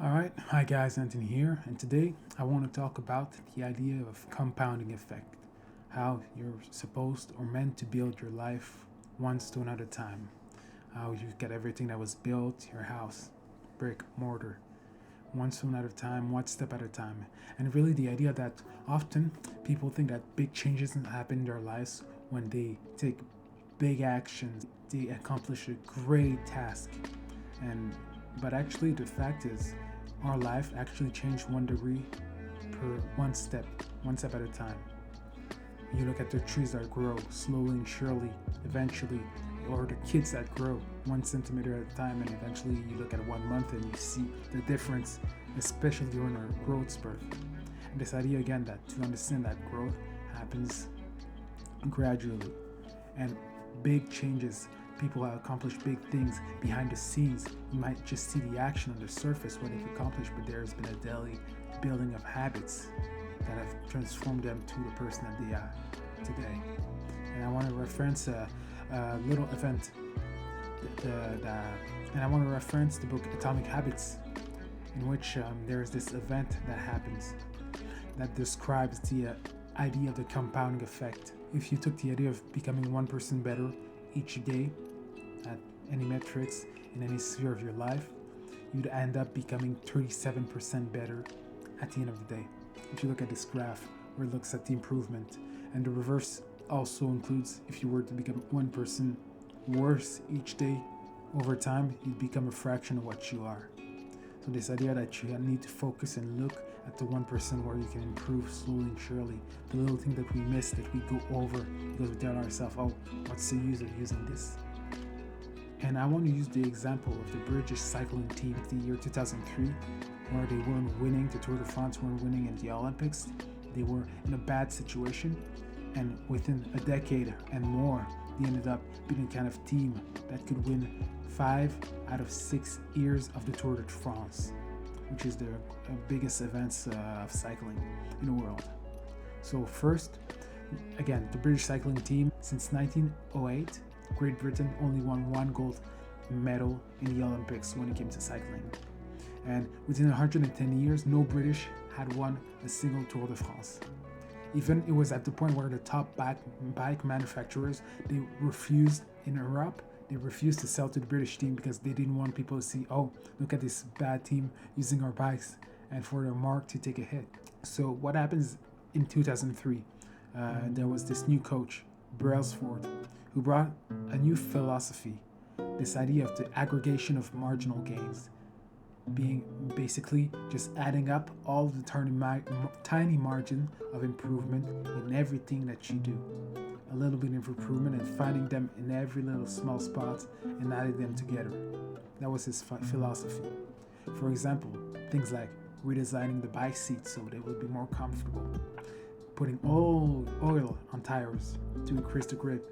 All right, hi guys, Anthony here, and today I want to talk about the idea of compounding effect, how you're supposed or meant to build your life one stone at a time, how you get everything that was built, your house, brick, mortar, one stone at a time, one step at a time, and really the idea that often people think that big changes happen in their lives when they take big actions, they accomplish a great task, and but actually the fact is our life actually changed 1 degree per one step at a time. You look at the trees that grow slowly and surely, eventually, or the kids that grow 1 centimeter at a time, and eventually you look at 1 month and you see the difference, especially during our growth spurt. And this idea again that to understand that growth happens gradually, and big changes. People have accomplished big things behind the scenes. You might just see the action on the surface, what they've accomplished, but there's been a daily building of habits that have transformed them to the person that they are today. And I want to reference a little event, and I want to reference the book Atomic Habits, in which there is this event that happens that describes the idea of the compounding effect. If you took the idea of becoming 1% better each day at any metrics in any sphere of your life, you'd end up becoming 37% better at the end of the day. If you look at this graph where it looks at the improvement, and the reverse also includes if you were to become 1% worse each day, over time you'd become a fraction of what you are. So this idea that you need to focus and look at the 1% where you can improve slowly and surely, the little thing that we miss, that we go over because we tell ourselves, oh, what's the use of using this? And I want to use the example of the British cycling team of the year 2003, where they weren't winning, the Tour de France weren't winning in the Olympics. They were in a bad situation, and within a decade and more, they ended up being a kind of team that could win 5 out of 6 years of the Tour de France, which is the biggest events of cycling in the world. So first, again, the British cycling team, since 1908, Great Britain only won 1 gold medal in the Olympics when it came to cycling. And within 110 years, no British had won a single Tour de France. Even it was at the point where the top bike manufacturers, they refused in Europe, they refused to sell to the British team because they didn't want people to see, oh, look at this bad team using our bikes, and for their mark to take a hit. So what happens in 2003? There was this new coach, Brailsford, who brought a new philosophy, this idea of the aggregation of marginal gains, being basically just adding up all the tiny margin of improvement in everything that you do. A little bit of improvement and finding them in every little small spot and adding them together. That was his philosophy. For example, things like redesigning the bike seats so they would be more comfortable, putting oil on tires to increase the grip,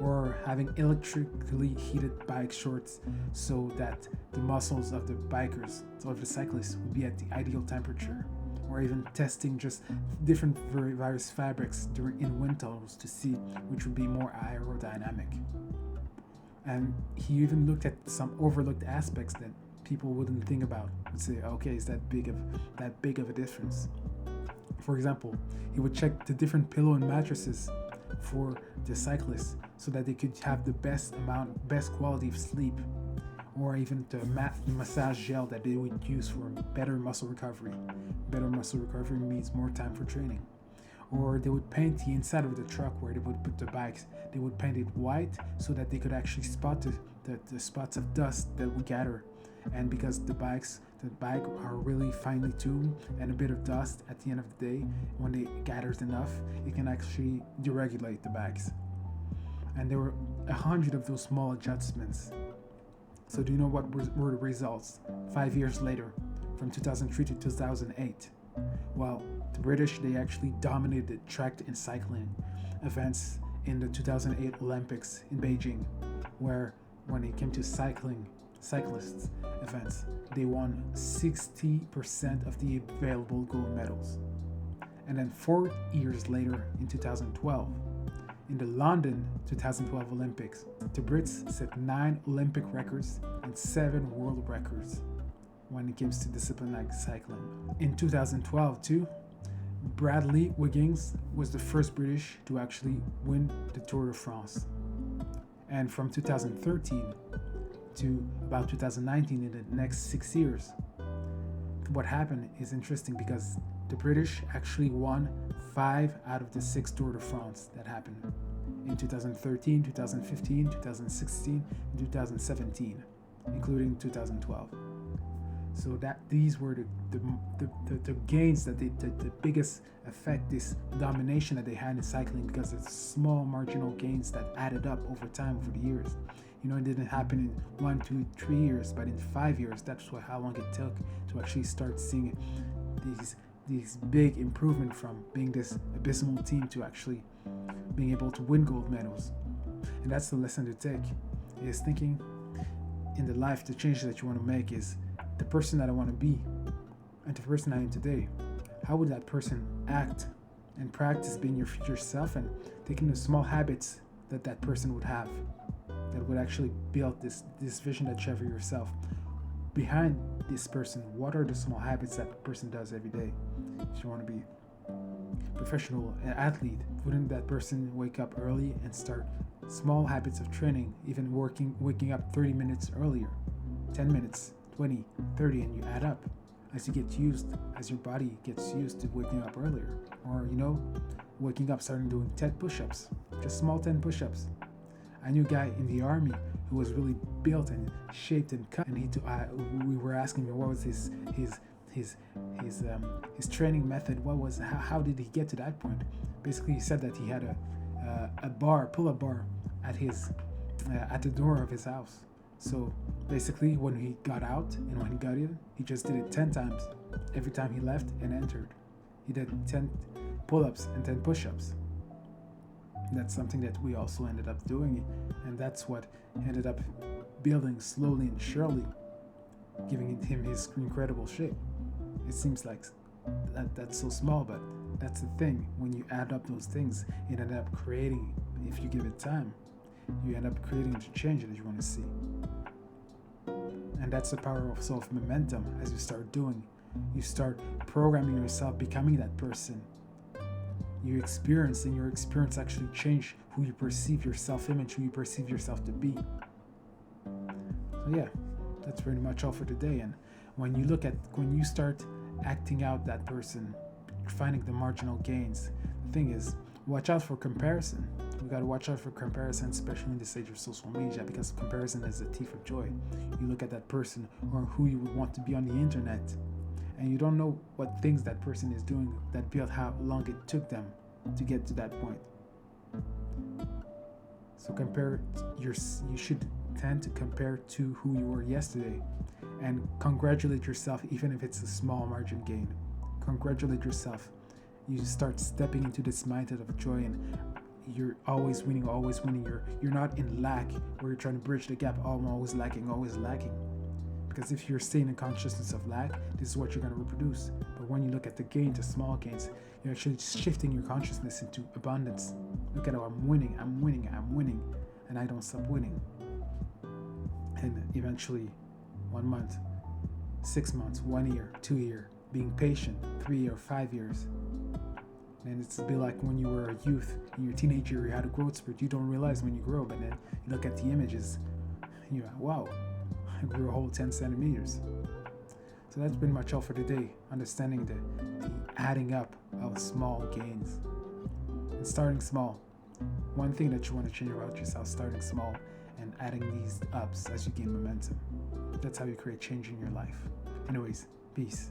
or having electrically heated bike shorts so that the muscles of the bikers or the cyclists would be at the ideal temperature, or even testing just different various fabrics in wind tunnels to see which would be more aerodynamic. And he even looked at some overlooked aspects that people wouldn't think about. Would say, okay, is that big of a difference? For example, he would check the different pillow and mattresses for the cyclists so that they could have the best quality of sleep, or even the massage gel that they would use for better muscle recovery. Better muscle recovery means more time for training. Or they would paint the inside of the truck where they would put the bikes. They would paint it white so that they could actually spot the spots of dust that would gather. And because the bike are really finely tuned, and a bit of dust at the end of the day, when it gathers enough, it can actually deregulate the bikes. And there were 100 of those small adjustments. So do you know what were the results 5 years later, from 2003 to 2008? Well, the British, they actually dominated track and cycling events in the 2008 Olympics in Beijing, where when it came to cyclists events, they won 60% of the available gold medals. And then 4 years later, in 2012, in the London 2012 Olympics, the Brits set 9 Olympic records and 7 world records. when it comes to discipline like cycling. In 2012 too, Bradley Wiggins was the first British to actually win the Tour de France. And from 2013 to about 2019, in the next 6 years, what happened is interesting because the British actually won 5 out of the 6 Tour de France that happened in 2013, 2015, 2016, and 2017, including 2012. So that these were the gains that the biggest effect, this domination that they had in cycling, because it's small marginal gains that added up over time, over the years. It didn't happen in 1, 2, 3 years, but in 5 years, that's how long it took to actually start seeing these big improvement from being this abysmal team to actually being able to win gold medals. And that's the lesson to take, is thinking in the life, the changes that you want to make is the person that I want to be and the person I am today. How would that person act and practice being your future self and taking the small habits that person would have that would actually build this vision that you have for yourself. Behind this person, what are the small habits that person does every day? If you want to be a professional athlete, wouldn't that person wake up early and start small habits of training, even waking up 30 minutes earlier, 10 minutes, 20, 30, and you add up as your body gets used to waking up earlier. Or, waking up, starting doing 10 push-ups, just small 10 push-ups. I knew a guy in the army who was really built and shaped and cut, and we were asking him what was his training method. How did he get to that point? Basically, he said that he had a pull-up bar at the door of his house. So basically, when he got out and when he got in, he just did it 10 times. Every time he left and entered, he did 10 pull-ups and 10 push-ups. That's something that we also ended up doing, and that's what ended up building slowly and surely, giving him his incredible shape. It seems like that's so small, but that's the thing. When you add up those things, it ended up creating, if you give it time, you end up creating the change that you want to see. And that's the power of self-momentum. As you start doing, you start programming yourself, becoming that person. Your experience actually change who you perceive your self-image, who you perceive yourself to be. So yeah, that's pretty much all for today. And when you start acting out that person, finding the marginal gains, the thing is, watch out for comparison. We got to watch out for comparison, especially in this age of social media, because comparison is the thief of joy. You look at that person or who you would want to be on the internet, and you don't know what things that person is doing that built how long it took them to get to that point. So you should tend to compare to who you were yesterday, and congratulate yourself even if it's a small margin gain. Congratulate yourself. You start stepping into this mindset of joy, and you're always winning. You're not in lack where you're trying to bridge the gap. Oh, I'm always lacking. Because if you're staying in consciousness of lack, this is what you're going to reproduce. But when you look at the gains, the small gains, you're actually shifting your consciousness into abundance. Look at how I'm winning, and I don't stop winning. And eventually, 1 month, 6 months, 1 year, 2 years, being patient, 3 or 5 years. And it's a bit like when you were a youth, in your teenager, you had a growth spurt. You don't realize when you grow, but then you look at the images, and you're like, wow, I grew a whole 10 centimeters. So that's pretty much all for today. Understanding the adding up of small gains and starting small. One thing that you want to change about yourself, starting small and adding these ups as you gain momentum. That's how you create change in your life. Anyways, peace.